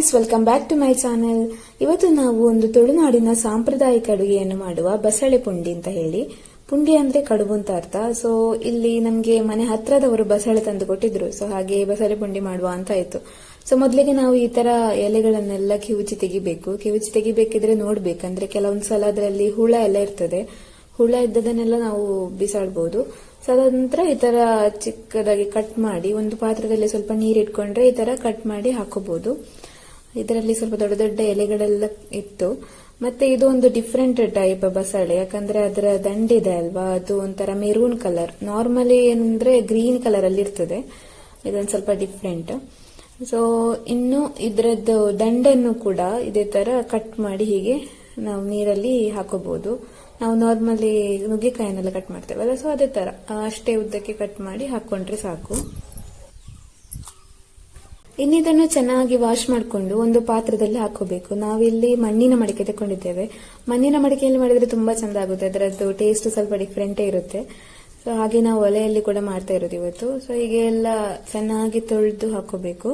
Friends, welcome back to my channel. ಇವತ್ತು ನಾವು ಒಂದು ತುಳುನಾಡಿನ ಸಾಂಪ್ರದಾಯಿಕ ಅಡುಗೆಯನ್ನು ಮಾಡುವ ಬಸಳೆ ಪುಂಡಿ ಅಂತ ಹೇಳಿ. ಪುಂಡಿ ಅಂದ್ರೆ ಕಡುಬು ಅಂತ ಅರ್ಥ. ಸೊ ಇಲ್ಲಿ ನಮ್ಗೆ ಮನೆ ಹತ್ರದವರು ಬಸಳೆ ತಂದು ಕೊಟ್ಟಿದ್ರು. ಸೊ ಹಾಗೆ ಬಸಳೆ ಪುಂಡಿ ಮಾಡುವ ಅಂತ ಆಯ್ತು. ಸೊ ಮೊದಲಿಗೆ ನಾವು ಈ ತರ ಎಲೆಗಳನ್ನೆಲ್ಲ ಕಿವುಚಿ ತೆಗಿಬೇಕು. ಕಿವುಚಿ ತೆಗಿಬೇಕಿದ್ರೆ ನೋಡ್ಬೇಕಂದ್ರೆ ಕೆಲವೊಂದ್ಸಲ ಅದರಲ್ಲಿ ಹುಳ ಎಲ್ಲ ಇರ್ತದೆ. ಹುಳ ಇದ್ದದನ್ನೆಲ್ಲ ನಾವು ಬಿಸಾಡ್ಬಹುದು. ಸೊ ಅದಾದ ನಂತರ ಈ ತರ ಚಿಕ್ಕದಾಗಿ ಕಟ್ ಮಾಡಿ ಒಂದು ಪಾತ್ರದಲ್ಲಿ ಸ್ವಲ್ಪ ನೀರು ಇಟ್ಕೊಂಡ್ರೆ ಈ ತರ ಕಟ್ ಮಾಡಿ ಹಾಕೋಬಹುದು. ಇದರಲ್ಲಿ ಸ್ವಲ್ಪ ದೊಡ್ಡ ದೊಡ್ಡ ಎಲೆಗಳೆಲ್ಲ ಇತ್ತು. ಮತ್ತೆ ಇದು ಒಂದು ಡಿಫ್ರೆಂಟ್ ಟೈಪ್ ಬಸಳೆ, ಯಾಕಂದ್ರೆ ಅದರ ದಂಡಿದೆ ಅಲ್ವಾ, ಅದು ಒಂಥರ ಮೆರೂನ್ ಕಲರ್. ನಾರ್ಮಲಿ ಏನಂದ್ರೆ ಗ್ರೀನ್ ಕಲರ್ ಅಲ್ಲಿ ಇರ್ತದೆ, ಇದೊಂದು ಸ್ವಲ್ಪ ಡಿಫ್ರೆಂಟ್. ಸೊ ಇನ್ನು ಇದರದ್ದು ದಂಡನ್ನು ಕೂಡ ಇದೇ ತರ ಕಟ್ ಮಾಡಿ ಹೀಗೆ ನಾವು ನೀರಲ್ಲಿ ಹಾಕೋಬಹುದು. ನಾವು ನಾರ್ಮಲಿ ನುಗ್ಗೆಕಾಯಿನೆಲ್ಲ ಕಟ್ ಮಾಡ್ತೇವಲ್ಲ, ಸೊ ಅದೇ ತರ ಅಷ್ಟೇ ಉದ್ದಕ್ಕೆ ಕಟ್ ಮಾಡಿ ಹಾಕೊಂಡ್ರೆ ಸಾಕು. ಇನ್ನಿದನ್ನು ಚೆನ್ನಾಗಿ ವಾಶ್ ಮಾಡಿಕೊಂಡು ಒಂದು ಪಾತ್ರದಲ್ಲಿ ಹಾಕೋಬೇಕು. ನಾವಿಲ್ಲಿ ಮಣ್ಣಿನ ಮಡಿಕೆ ತಗೊಂಡಿದ್ದೇವೆ. ಮಣ್ಣಿನ ಮಡಿಕೆಯಲ್ಲಿ ಮಾಡಿದ್ರೆ ತುಂಬಾ ಚಂದ ಆಗುತ್ತೆ, ಅದರದ್ದು ಟೇಸ್ಟ್ ಸ್ವಲ್ಪ ಡಿಫ್ರೆಂಟೇ ಇರುತ್ತೆ. ಸೊ ಹಾಗೆ ನಾವು ಒಲೆಯಲ್ಲಿ ಕೂಡ ಮಾಡ್ತಾ ಇರೋದು ಇವತ್ತು. ಸೊ ಹೀಗೆ ಎಲ್ಲ ಚೆನ್ನಾಗಿ ತೊಳೆದು ಹಾಕೋಬೇಕು.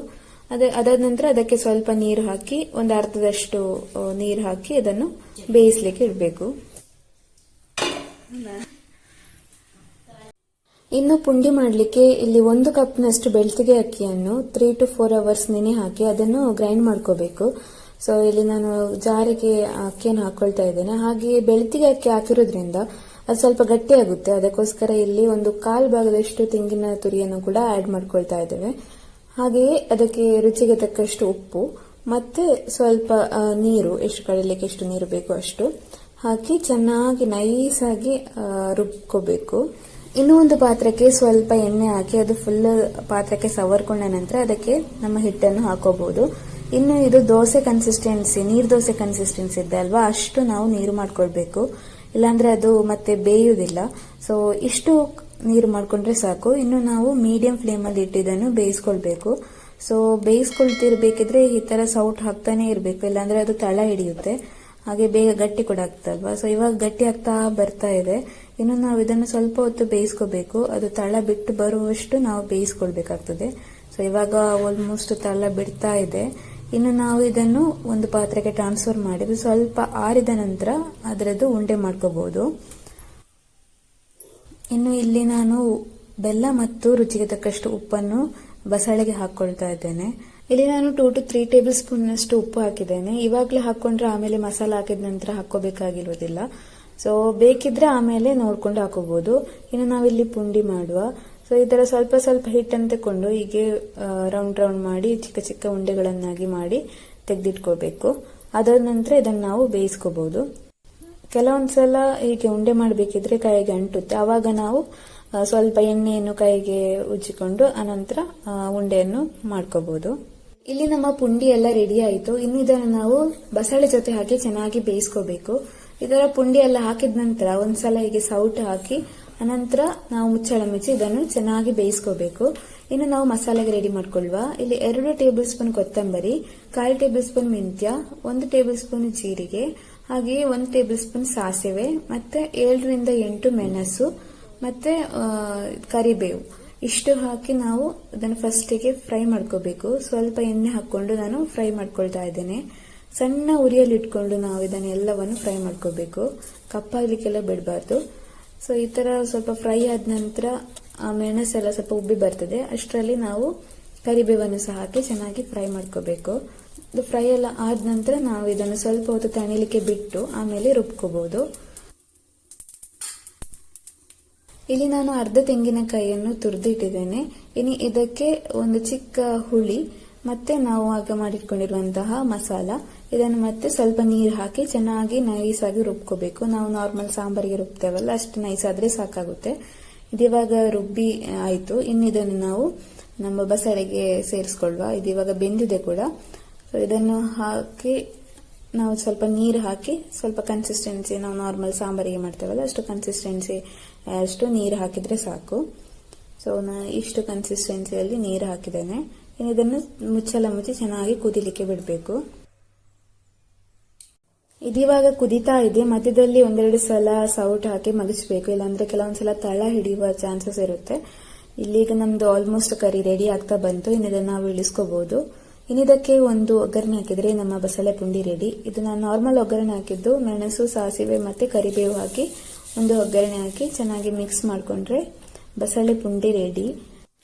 ಅದಾದ ನಂತರ ಅದಕ್ಕೆ ಸ್ವಲ್ಪ ನೀರು ಹಾಕಿ, ಒಂದು ಅರ್ಧದಷ್ಟು ನೀರು ಹಾಕಿ ಅದನ್ನು ಬೇಯಿಸ್ಲಿಕ್ಕೆ ಇಡಬೇಕು. ಇನ್ನು ಪುಂಡಿ ಮಾಡಲಿಕ್ಕೆ ಇಲ್ಲಿ 1 ಕಪ್ನಷ್ಟು ಬೆಳ್ತಿಗೆ ಅಕ್ಕಿಯನ್ನು 3 to 4 hours ನೆನೆ ಹಾಕಿ ಅದನ್ನು ಗ್ರೈಂಡ್ ಮಾಡ್ಕೋಬೇಕು. ಸೊ ಇಲ್ಲಿ ನಾನು ಜಾರಿಗೆ ಅಕ್ಕಿಯನ್ನು ಹಾಕೊಳ್ತಾ ಇದ್ದೇನೆ. ಹಾಗೆ ಬೆಳ್ತಿಗೆ ಅಕ್ಕಿ ಹಾಕಿರೋದ್ರಿಂದ ಅದು ಸ್ವಲ್ಪ ಗಟ್ಟಿ ಆಗುತ್ತೆ. ಅದಕ್ಕೋಸ್ಕರ ಇಲ್ಲಿ 1/4 ಭಾಗದಷ್ಟು ತೆಂಗಿನ ತುರಿಯನ್ನು ಕೂಡ ಆಡ್ ಮಾಡ್ಕೊಳ್ತಾ ಇದ್ದೇವೆ. ಹಾಗೆಯೇ ಅದಕ್ಕೆ ರುಚಿಗೆ ತಕ್ಕಷ್ಟು ಉಪ್ಪು ಮತ್ತೆ ಸ್ವಲ್ಪ ನೀರು, ಎಷ್ಟು ಕಡಲಿಕ್ಕೆ ಎಷ್ಟು ನೀರು ಬೇಕು ಅಷ್ಟು ಹಾಕಿ ಚೆನ್ನಾಗಿ ನೈಸ್ ಆಗಿ ರುಬ್ಕೋಬೇಕು. ಇನ್ನು ಒಂದು ಪಾತ್ರಕ್ಕೆ ಸ್ವಲ್ಪ ಎಣ್ಣೆ ಹಾಕಿ ಅದು ಫುಲ್ ಪಾತ್ರಕ್ಕೆ ಸವರ್ಕೊಂಡ ನಂತರ ಅದಕ್ಕೆ ನಮ್ಮ ಹಿಟ್ಟನ್ನು ಹಾಕೋಬಹುದು. ಇನ್ನು ಇದು ದೋಸೆ ಕನ್ಸಿಸ್ಟೆನ್ಸಿ, ನೀರ್ ದೋಸೆ ಕನ್ಸಿಸ್ಟೆನ್ಸಿ ಇದೆ ಅಲ್ವಾ, ಅಷ್ಟು ನಾವು ನೀರು ಮಾಡ್ಕೊಳ್ಬೇಕು, ಇಲ್ಲಾಂದ್ರೆ ಅದು ಮತ್ತೆ ಬೇಯುವುದಿಲ್ಲ. ಸೊ ಇಷ್ಟು ನೀರು ಮಾಡ್ಕೊಂಡ್ರೆ ಸಾಕು. ಇನ್ನು ನಾವು ಮೀಡಿಯಂ ಫ್ಲೇಮ್ ಅಲ್ಲಿ ಇಟ್ಟಿದ್ದನ್ನು ಬೇಯಿಸ್ಕೊಳ್ಬೇಕು. ಸೊ ಬೇಯಿಸ್ಕೊಳ್ತಿರ್ಬೇಕಿದ್ರೆ ಈ ತರ ಸೌಟ್ ಹಾಕ್ತಾನೆ ಇರಬೇಕು, ಇಲ್ಲಾಂದ್ರೆ ಅದು ತಳ ಹಿಡಿಯುತ್ತೆ, ಹಾಗೆ ಬೇಗ ಗಟ್ಟಿ ಕೂಡ ಆಗ್ತಲ್ವಾ. ಸೊ ಇವಾಗ ಗಟ್ಟಿ ಆಗ್ತಾ ಬರ್ತಾ ಇದೆ. ಇನ್ನು ನಾವು ಇದನ್ನು ಸ್ವಲ್ಪ ಹೊತ್ತು ಬೇಯಿಸ್ಕೋಬೇಕು. ಅದು ತಳ ಬಿಟ್ಟು ಬರುವಷ್ಟು ನಾವು ಬೇಯಿಸ್ಕೊಳ್ಬೇಕಾಗ್ತದೆ. ಸೊ ಇವಾಗ ಆಲ್ಮೋಸ್ಟ್ ತಳ ಬಿಡ್ತಾ ಇದೆ. ಇನ್ನು ನಾವು ಇದನ್ನು ಒಂದು ಪಾತ್ರಕ್ಕೆ ಟ್ರಾನ್ಸ್ಫರ್ ಮಾಡಿ ಸ್ವಲ್ಪ ಆರಿದ ನಂತರ ಅದರದ್ದು ಉಂಡೆ ಮಾಡ್ಕೋಬಹುದು. ಇನ್ನು ಇಲ್ಲಿ ನಾನು ಬೆಲ್ಲ ಮತ್ತು ರುಚಿಗೆ ತಕ್ಕಷ್ಟು ಉಪ್ಪನ್ನು ಬಸಳೆಗೆ ಹಾಕೊಳ್ತಾ ಇದ್ದೇನೆ. ಇಲ್ಲಿ ನಾನು 2 to 3 ಟೇಬಲ್ ಸ್ಪೂನ್ ಅಷ್ಟು ಉಪ್ಪು ಹಾಕಿದ್ದೇನೆ. ಇವಾಗಲೇ ಹಾಕೊಂಡ್ರೆ ಆಮೇಲೆ ಮಸಾಲ ಹಾಕಿದ ನಂತರ ಹಾಕೋಬೇಕಾಗಿರೋದಿಲ್ಲ. ಸೊ ಬೇಕಿದ್ರೆ ಆಮೇಲೆ ನೋಡ್ಕೊಂಡು ಹಾಕೋಬಹುದು. ಇನ್ನು ನಾವಿಲ್ಲಿ ಪುಂಡಿ ಮಾಡುವ. ಸೊ ಈ ತರ ಸ್ವಲ್ಪ ಸ್ವಲ್ಪ ಹಿಟ್ಟನ್ನು ತಕೊಂಡು ಹೀಗೆ ರೌಂಡ್ ರೌಂಡ್ ಮಾಡಿ ಚಿಕ್ಕ ಚಿಕ್ಕ ಉಂಡೆಗಳನ್ನಾಗಿ ಮಾಡಿ ತೆಗೆದಿಟ್ಕೋಬೇಕು. ಅದಾದ ನಂತರ ಇದನ್ನು ನಾವು ಬೇಯಿಸ್ಕೋಬಹುದು. ಕೆಲವೊಂದ್ಸಲ ಹೀಗೆ ಉಂಡೆ ಮಾಡಬೇಕಿದ್ರೆ ಕೈಗೆ ಅಂಟುತ್ತೆ, ಆವಾಗ ನಾವು ಸ್ವಲ್ಪ ಎಣ್ಣೆಯನ್ನು ಕೈಗೆ ಉಜ್ಜಿಕೊಂಡು ಅನಂತರ ಉಂಡೆಯನ್ನು ಮಾಡ್ಕೋಬಹುದು. ಇಲ್ಲಿ ನಮ್ಮ ಪುಂಡಿ ಎಲ್ಲ ರೆಡಿ ಆಯಿತು. ಇನ್ನು ಇದನ್ನು ನಾವು ಬಸಳೆ ಜೊತೆ ಹಾಕಿ ಚೆನ್ನಾಗಿ ಬೇಯಿಸ್ಕೋಬೇಕು. ಇದರ ಪುಂಡಿ ಎಲ್ಲ ಹಾಕಿದ ನಂತರ ಒಂದ್ಸಲ ಹೀಗೆ ಸೌಟ್ ಹಾಕಿ ಅನಂತರ ನಾವು ಮುಚ್ಚಳ ಮುಚ್ಚಿ ಇದನ್ನು ಚೆನ್ನಾಗಿ ಬೇಯಿಸ್ಕೋಬೇಕು. ಇನ್ನು ನಾವು ಮಸಾಲೆಗೆ ರೆಡಿ ಮಾಡ್ಕೊಳ್ಳುವ. ಇಲ್ಲಿ 2 ಟೇಬಲ್ ಸ್ಪೂನ್ ಕೊತ್ತಂಬರಿ, 1/4 ಟೇಬಲ್ ಸ್ಪೂನ್ ಮೆಂತ್ಯ, 1 ಟೇಬಲ್ ಸ್ಪೂನ್ ಜೀರಿಗೆ, ಹಾಗೆಯೇ 1 ಟೇಬಲ್ ಸ್ಪೂನ್ ಸಾಸಿವೆ, ಮತ್ತೆ 7 ರಿಂದ 8 ಮೆಣಸು, ಮತ್ತೆ ಕರಿಬೇವು, ಇಷ್ಟು ಹಾಕಿ ನಾವು ಅದನ್ನು ಫಸ್ಟಿಗೆ ಫ್ರೈ ಮಾಡ್ಕೋಬೇಕು. ಸ್ವಲ್ಪ ಎಣ್ಣೆ ಹಾಕೊಂಡು ನಾನು ಫ್ರೈ ಮಾಡ್ಕೊಳ್ತಾ ಇದ್ದೇನೆ. ಸಣ್ಣ ಉರಿಯಲ್ಲಿ ಇಟ್ಕೊಂಡು ನಾವು ಇದನ್ನೆಲ್ಲವನ್ನು ಫ್ರೈ ಮಾಡ್ಕೋಬೇಕು, ಕಪ್ಪಾಗ್ಲಿಕ್ಕೆಲ್ಲ ಬಿಡಬಾರ್ದು. ಸೊ ಈ ತರ ಸ್ವಲ್ಪ ಫ್ರೈ ಆದ ನಂತರ ಮೆಣಸೆಲ್ಲ ಸ್ವಲ್ಪ ಉಬ್ಬಿ ಬರ್ತದೆ, ಅಷ್ಟರಲ್ಲಿ ನಾವು ಕರಿಬೇವನ್ನು ಸಹ ಹಾಕಿ ಚೆನ್ನಾಗಿ ಫ್ರೈ ಮಾಡ್ಕೋಬೇಕು. ಇದು ಫ್ರೈ ಎಲ್ಲ ಆದ ನಂತರ ನಾವು ಇದನ್ನು ಸ್ವಲ್ಪ ಹೊತ್ತು ತಣಿಲಿಕ್ಕೆ ಬಿಟ್ಟು ಆಮೇಲೆ ರುಬ್ಕೋಬಹುದು. ಇಲ್ಲಿ ನಾನು ಅರ್ಧ ತೆಂಗಿನಕಾಯಿಯನ್ನು ತುರಿದಿಟ್ಟಿದ್ದೇನೆ. ಇನ್ನು ಇದಕ್ಕೆ ಒಂದು ಚಿಕ್ಕ ಹುಳಿ ಮತ್ತೆ ನಾವು ಆಗ ಮಾಡಿಟ್ಕೊಂಡಿರುವಂತಹ ಮಸಾಲ, ಇದನ್ನು ಮತ್ತೆ ಸ್ವಲ್ಪ ನೀರು ಹಾಕಿ ಚೆನ್ನಾಗಿ ನೈಸ್ ಆಗಿ ರುಬ್ಕೋಬೇಕು. ನಾವು ನಾರ್ಮಲ್ ಸಾಂಬಾರಿಗೆ ರುಬ್ತೇವಲ್ಲ, ಅಷ್ಟು ನೈಸ್ ಆದ್ರೆ ಸಾಕಾಗುತ್ತೆ. ಇದಿವಾಗ ರುಬ್ಬಿ ಆಯ್ತು. ಇನ್ನು ಇದನ್ನು ನಾವು ನಮ್ಮ ಬಸಳೆಗೆ ಸೇರಿಸ್ಕೊಳ್ಳುವ. ಇದಿವಾಗ ಬೆಂದಿದೆ ಕೂಡ. ಸೊ ಇದನ್ನು ಹಾಕಿ ನಾವು ಸ್ವಲ್ಪ ನೀರು ಹಾಕಿ ಸ್ವಲ್ಪ ಕನ್ಸಿಸ್ಟೆನ್ಸಿ, ನಾವು ನಾರ್ಮಲ್ ಸಾಂಬಾರಿಗೆ ಮಾಡ್ತೇವಲ್ಲ ಅಷ್ಟು ಕನ್ಸಿಸ್ಟೆನ್ಸಿ ಅಷ್ಟು ನೀರು ಹಾಕಿದ್ರೆ ಸಾಕು. ಸೊ ನಾನು ಇಷ್ಟು ಕನ್ಸಿಸ್ಟೆನ್ಸಿಯಲ್ಲಿ ನೀರು ಹಾಕಿದ್ದೇನೆ. ಇನ್ನು ಇದನ್ನು ಮುಚ್ಚಳ ಮುಚ್ಚಿ ಚೆನ್ನಾಗಿ ಕುದಿಲಿಕ್ಕೆ ಬಿಡಬೇಕು. ಇದಿವಾಗ ಕುದಿತಾ ಇದೆ. ಮಧ್ಯದಲ್ಲಿ 1-2 ಸಲ ಸೌಟ್ ಹಾಕಿ ಮಗಿಸ್ಬೇಕು, ಇಲ್ಲಾಂದ್ರೆ ಕೆಲವೊಂದ್ಸಲ ತಳ ಹಿಡಿಯುವ ಚಾನ್ಸಸ್ ಇರುತ್ತೆ. ಇಲ್ಲಿಗ ನಮ್ದು ಆಲ್ಮೋಸ್ಟ್ ಕರಿ ರೆಡಿ ಆಗ್ತಾ ಬಂತು. ಇನ್ನು ಇದನ್ನು ನಾವು ಇಳಿಸ್ಕೋಬಹುದು. ಇನ್ನಿದಕ್ಕೆ ಒಂದು ಒಗ್ಗರಣೆ ಹಾಕಿದ್ರೆ ನಮ್ಮ ಬಸಳೆ ಪುಂಡಿ ರೆಡಿ. ಇದು ನಾನು ನಾರ್ಮಲ್ ಒಗ್ಗರಣೆ ಹಾಕಿದ್ದು, ಮೆಣಸು, ಸಾಸಿವೆ ಮತ್ತೆ ಕರಿಬೇವು ಹಾಕಿ ಒಂದು ಒಗ್ಗರಣೆ ಹಾಕಿ ಚೆನ್ನಾಗಿ ಮಿಕ್ಸ್ ಮಾಡಿಕೊಂಡ್ರೆ ಬಸಳೆ ಪುಂಡಿ ರೆಡಿ.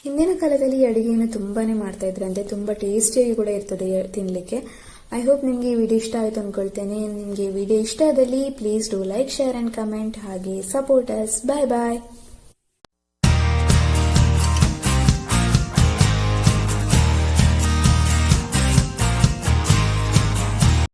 ಹಿಂದಿನ ಕಾಲದಲ್ಲಿ ಈ ಅಡುಗೆಯನ್ನು ತುಂಬಾನೇ ಮಾಡ್ತಾ ಇದ್ರಂತೆ, ತುಂಬಾ ಟೇಸ್ಟಿಯಾಗಿ ಕೂಡ ಇರ್ತದೆ ತಿನ್ಲಿಕ್ಕೆ. ಐ ಹೋಪ್ ನಿಮ್ಗೆ ಈ ವಿಡಿಯೋ ಇಷ್ಟ ಆಯ್ತು ಅನ್ಕೊಳ್ತೇನೆ. ನಿಮ್ಗೆ ಈ ವಿಡಿಯೋ ಇಷ್ಟ ಆದಲ್ಲಿ please do like, share and comment, ಹಾಗೆ ಸಪೋರ್ಟ್ ಅಸ್. ಬಾಯ್ ಬಾಯ್.